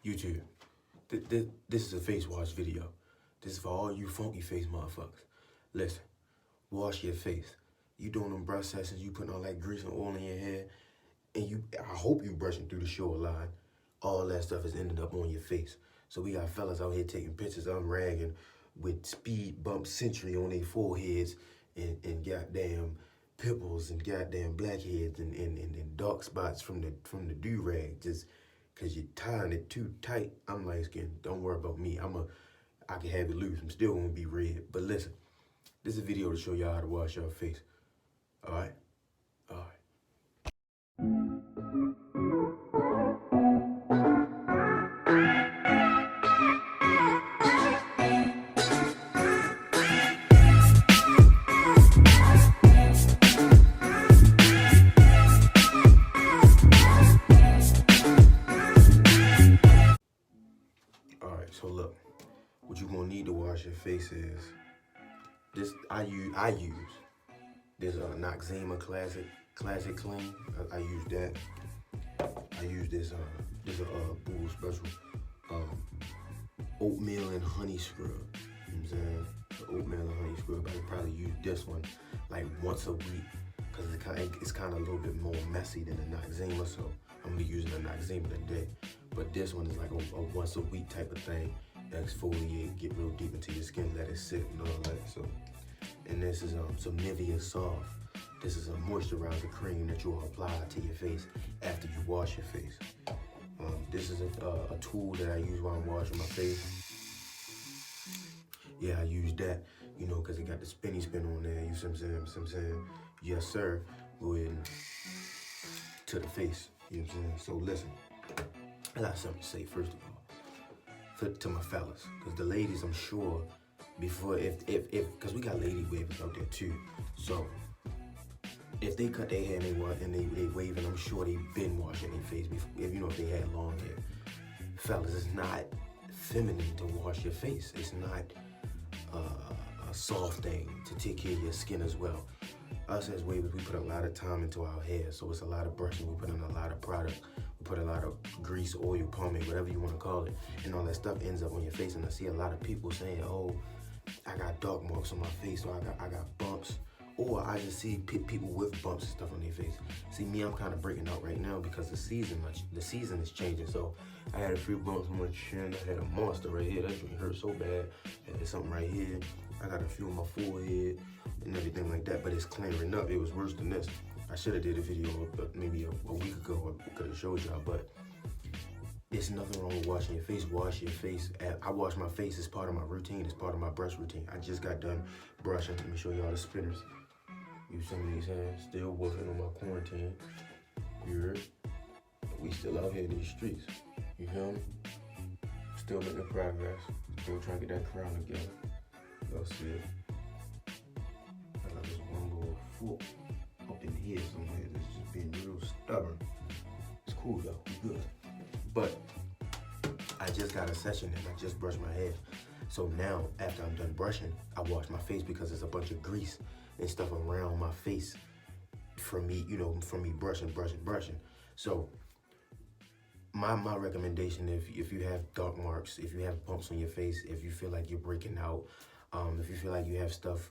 YouTube, this is a face wash video. This is for all you funky face motherfuckers. Listen, wash your face. You doing them brush sessions, you putting all that grease and oil in your hair, and I hope you brushing through the shoreline. All that stuff is ending up on your face. So we got fellas out here taking pictures unragging with speed bump century on their foreheads and goddamn pimples and goddamn blackheads and dark spots from the do-rag just cause you're tying it too tight. I'm light skinned. Don't worry about me. I can have it loose. I'm still gonna be red. But listen, this is a video to show y'all how to wash your face. Alright? Alright. So look, what you're gonna need to wash your face is this. I use this Noxzema Classic Clean. I use that. I use this Boo Special oatmeal and honey scrub. You know what I'm saying? The oatmeal and honey scrub. I could probably use this one like once a week because it's kind of a little bit more messy than the Noxzema. So I'm gonna be using the Noxzema today. But this one is like a once a week type of thing. Exfoliate, get real deep into your skin, let it sit and all that. So, and this is some Nivea Soft. This is a moisturizer cream that you'll apply to your face after you wash your face. This is a tool that I use while I'm washing my face. Yeah, I use that, you know, because it got the spinny spin on there. You see what I'm saying? Yes, sir. Go ahead and to the face. You know what I'm saying? So listen. I got something to say first of all, to my fellas, because the ladies, I'm sure, before because we got lady wavers out there too. So if they cut their hair and they waving, I'm sure they been washing their face before. If they had long hair, fellas, it's not feminine to wash your face. It's not a soft thing to take care of your skin as well. Us as wavers, we put a lot of time into our hair, so it's a lot of brushing. We put in a lot of product. We put a lot of grease, oil, pomade, whatever you want to call it, and all that stuff ends up on your face. And I see a lot of people saying, "Oh, I got dark marks on my face, or I got bumps," or I just see people with bumps and stuff on their face. See, me, I'm kind of breaking out right now because the season is changing. So I had a few bumps on my chin. I had a monster right here. That joint hurt so bad. I had something right here. I got a few on my forehead and everything like that, but it's clearing up. It was worse than this. I should have did a video maybe a week ago. I could have showed y'all, but there's nothing wrong with washing your face. Wash your face. I wash my face as part of my routine. It's part of my brush routine. I just got done brushing. Let me show y'all the spinners. You see these hands? Still working on my quarantine. You heard? We still out here in these streets. You feel me? Still making progress. Still trying to get that crown together. Y'all see it? I got this one little foot up in here somewhere that's just being real stubborn. It's cool though, it's good. But I just got a session and I just brushed my hair. So now, after I'm done brushing, I wash my face because there's a bunch of grease and stuff around my face from me, from me brushing. So my recommendation, if you have dark marks, if you have bumps on your face, if you feel like you're breaking out, if you feel like you have stuff,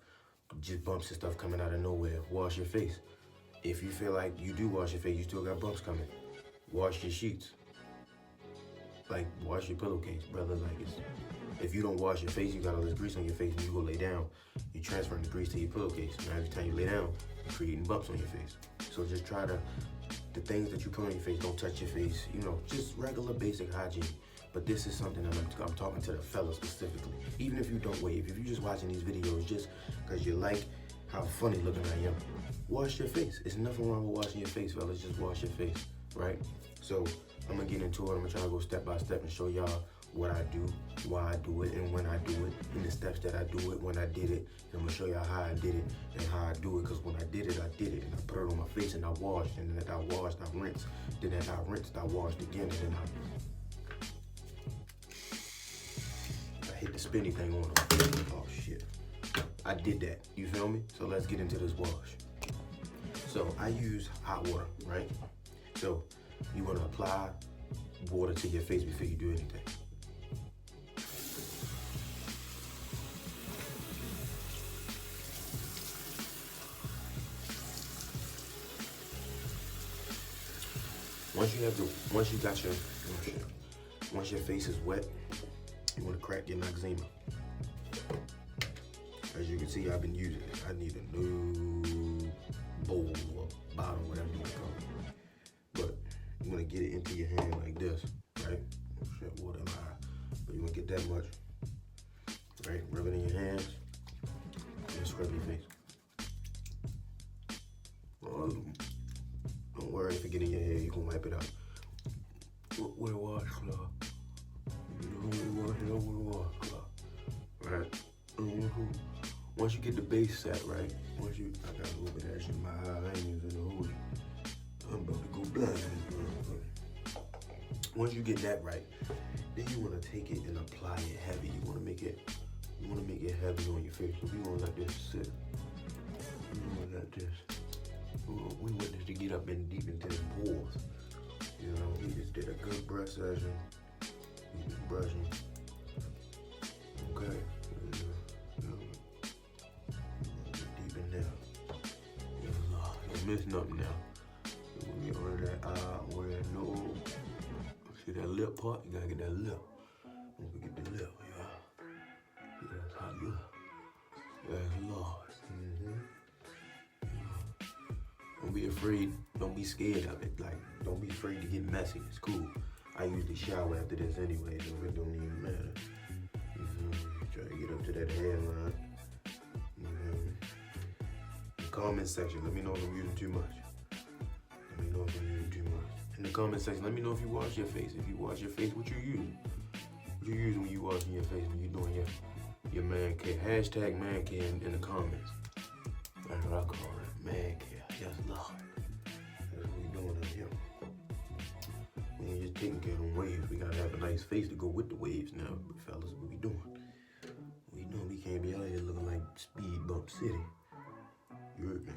just bumps and stuff coming out of nowhere, wash your face. If you feel like you do wash your face, you still got bumps coming, wash your sheets. Like, wash your pillowcase, brother. Like, if you don't wash your face, you got all this grease on your face, and you go lay down, you're transferring the grease to your pillowcase. Now, every time you lay down, you're creating bumps on your face. So just try the things that you put on your face, don't touch your face, just regular basic hygiene. But this is something that I'm talking to the fellas specifically. Even if you don't wave, if you're just watching these videos just because you like how funny looking I am, wash your face. There's nothing wrong with washing your face, fellas. Just wash your face, right? So I'm gonna get into it. I'm gonna try to go step by step and show y'all what I do, why I do it, and when I do it, and the steps that I do it, when I did it. And I'm gonna show y'all how I did it and how I do it, because when I did it, and I put it on my face and I washed, and then I washed, I rinsed, then as I rinsed, I washed again, and then I hit the spinny thing on them. Oh shit. I did that, you feel me? So let's get into this wash. So I use hot water, right? So you wanna apply water to your face before you do anything. Once your face is wet, you want to crack your Noxzema. As you can see, I've been using it. I need a new bowl or bottle, whatever you want to call it. But you want to get it into your hand like this, right? Shit, water in my eye. But you want to get that much, right? Rub it in your hands and scrub your face. Don't worry if it get in your hair, you can wipe it out. With a washcloth. Right? Once you get the base set, right? I got a little bit of that shit in my eye, I ain't using the hoodie. I'm about to go blind. Once you get that right, then you want to take it and apply it heavy. You want to make it heavy on your face. So we want to let this sit. We want to let this. We want this to get up and deep into the pores. You know, we just did a good brush session. We just brushing. Okay. Deep in there. You're missing up now. When you get rid of that eye, where that nose. See that lip part? You gotta get that lip. Don't forget the lip, yeah. That's how you look. That's Lord. Don't be afraid. Don't be scared of it. Like, don't be afraid to get messy. It's cool. I usually shower after this anyway, so it don't even matter. Try to get up to that hairline. The comment section, let me know if I'm using too much. Let me know if I'm using too much. In the comment section, let me know if you wash your face. If you wash your face, what you using? What you using when you washing your face, when you doing your man care? Hashtag man care in the comments. That's what I call it, man care. Yes, Lord. That's what we doing in here. We ain't just taking care of them waves. We gotta have a nice face to go with the waves now, fellas. What we doing? We can't be out here looking like Speed Bump City. You heard me?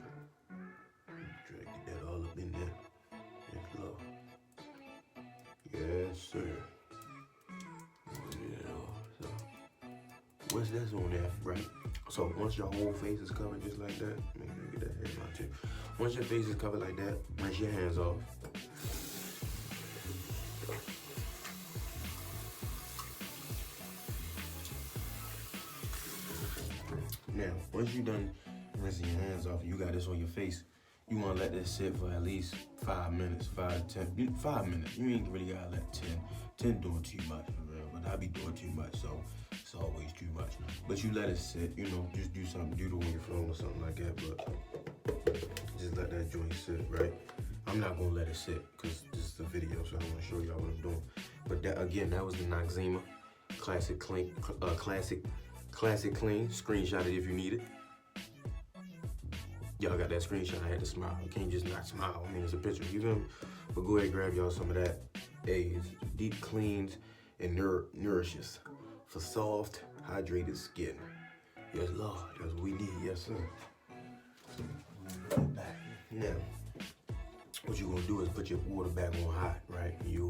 Try to get that all up in there. Yes, Lord. Yes, sir. Yeah, so once that's on there, right? So once your whole face is covered just like that, make sure you get that hairline too. Once your face is covered like that, rinse your hands off. Now, once you done rinsing your hands off, you got this on your face, you want to let this sit for at least 5 minutes, 5 to 10, 5 minutes. You ain't really got to let 10 doing too much, for real, but I be doing too much, so it's always too much. But you let it sit, you know, just do something, do the on your phone or something like that, but just let that joint sit, right? I'm not going to let it sit because this is a video, so I want to show y'all what I'm doing. But that, again, that was the Noxzema Classic Clean, Classic Clean. Screenshot it if you need it. Y'all got that screenshot, I had to smile. You can't just not smile, I mean, it's a picture, you feel me? But go ahead and grab y'all some of that. Hey, it's deep cleans and nourishes for soft, hydrated skin. Yes, Lord, that's what we need, yes, sir. Now, what you're gonna do is put your water back on hot, right? You're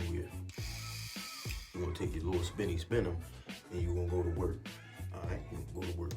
gonna take your little spin them, and you're gonna go to work. All right, you're gonna go to work.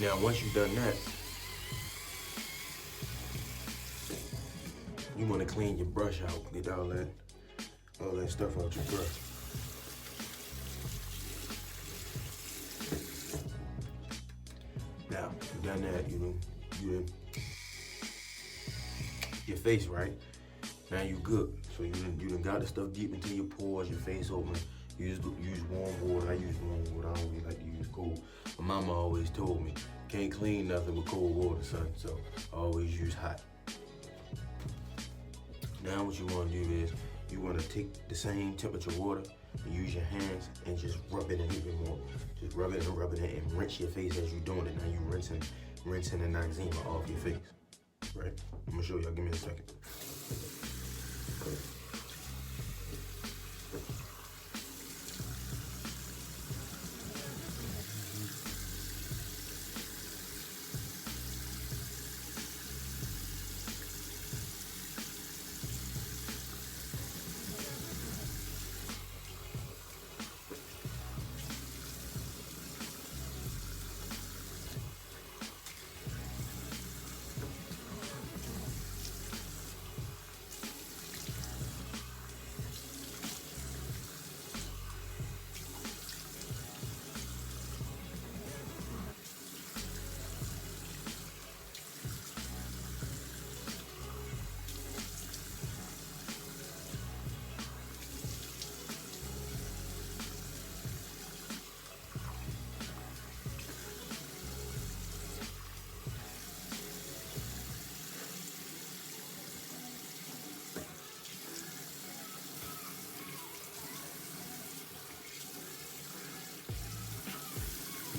Now, once you've done that, you want to clean your brush out. Get all that stuff out your brush. Now, you've done that, you done your face right. Now you good. So you done got the stuff deep into your pores, your face open. You use warm water. I use warm water. I don't really like to use cold. My mama always told me, can't clean nothing with cold water, son. So I always use hot. Now what you want to do is, you want to take the same temperature water and use your hands and just rub it in even more. Just rub it and rinse your face as you're doing it. Now you rinsing the eczema off your face. Right? I'm gonna show y'all. Give me a second.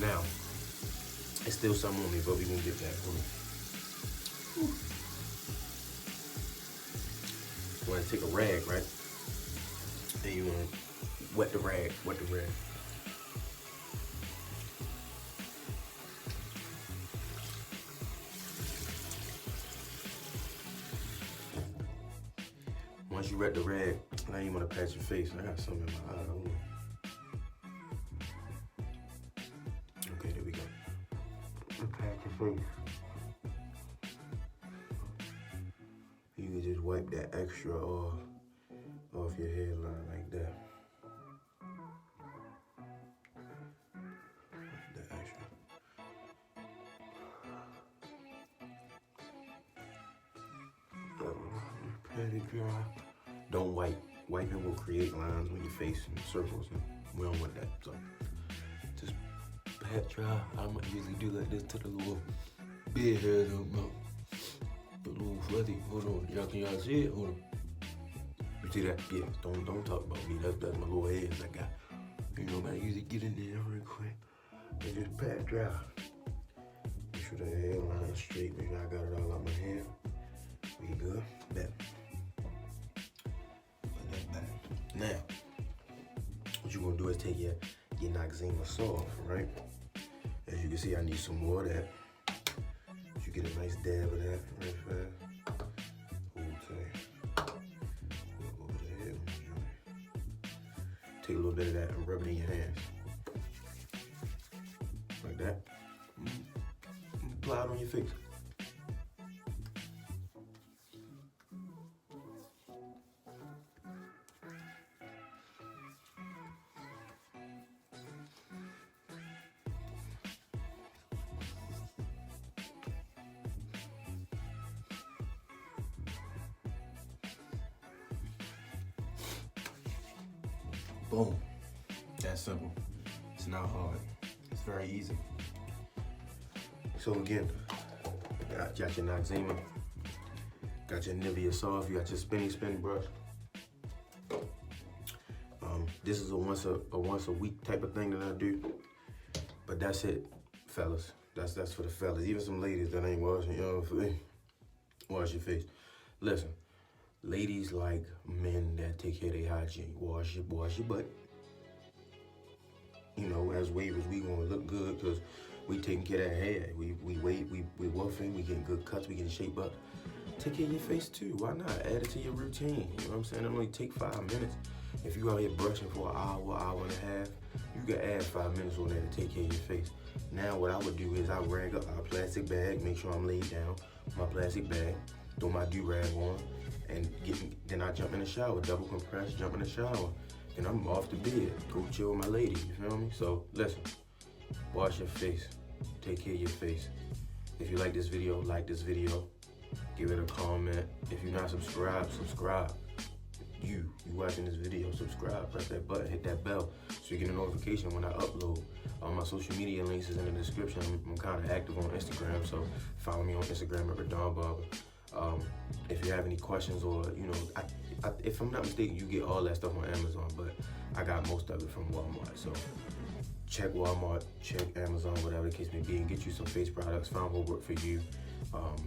Now, it's still some on me, but we gonna get that. You wanna take a rag, right? And you wanna wet the rag. Once you wet the rag, now you wanna pat your face. I got something in my eye. Okay, there we go. Pat your face. You can just wipe that extra off your hairline like that. The extra. Pat it dry. Don't wipe. Wiping will create lines on your face and circles, and we don't want that. So just pat dry. I might usually do like this to the little beard hairs on my the little fuzzy. Hold on, can y'all see it? Hold on. You see that? Yeah. Don't talk about me. That's my little hairs I got. You know, I usually get in there real quick and just pat dry. Make sure the hairline is straight. Make sure I got it all out my hair. We good. Bet. Now, what you're gonna do is take your eczema soft, right? As you can see, I need some more of that. You get a nice dab of that right fast. Over the head. Take a little bit of that and rub it in your hands. Like that. Apply it on your face. Boom. That's simple. It's not hard. It's very easy. So again, got your eczema, got your Nivea soft, you got your spin brush. This is a once a week type of thing that I do, but that's it, fellas. That's for the fellas. Even some ladies that ain't washing, wash your face. Listen. Ladies like men that take care of their hygiene. Wash your butt. You know, as wavers, we gonna look good because we taking care of that hair. We woofing, we getting good cuts, we getting shape up. Take care of your face too. Why not? Add it to your routine. You know what I'm saying? It only take 5 minutes. If you out here brushing for an hour and a half, you can add 5 minutes on there to take care of your face. now what I would do is I rag up our plastic bag, make sure I'm laid down, my plastic bag, throw my do-rag on, and then I jump in the shower, double compress, jump in the shower. Then I'm off to bed, go chill with my lady, you feel me? So listen, wash your face, take care of your face. If you like this video, give it a comment. If you're not subscribed, subscribe. You watching this video, subscribe, press that button, hit that bell so you get a notification when I upload. All my social media links is in the description. I'm kind of active on Instagram, so follow me on Instagram at Barber. If you have any questions or, if I'm not mistaken, you get all that stuff on Amazon, but I got most of it from Walmart. So check Walmart, check Amazon, whatever the case may be, and get you some face products. Find what work for you.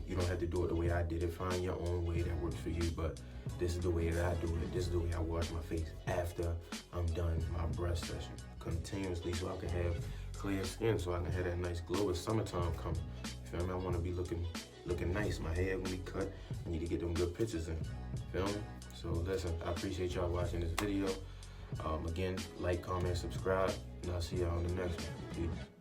You don't have to do it the way I did it. Find your own way that works for you, but this is the way that I do it. This is the way I wash my face after I'm done my brush session continuously, so I can have clear skin, so I can have that nice glow. It's summertime coming. You feel me? I want to be looking nice. My hair gonna be cut. I need to get them good pictures in. Feel me? So listen, I appreciate y'all watching this video. Again, like, comment, subscribe, and I'll see y'all on the next one. Peace.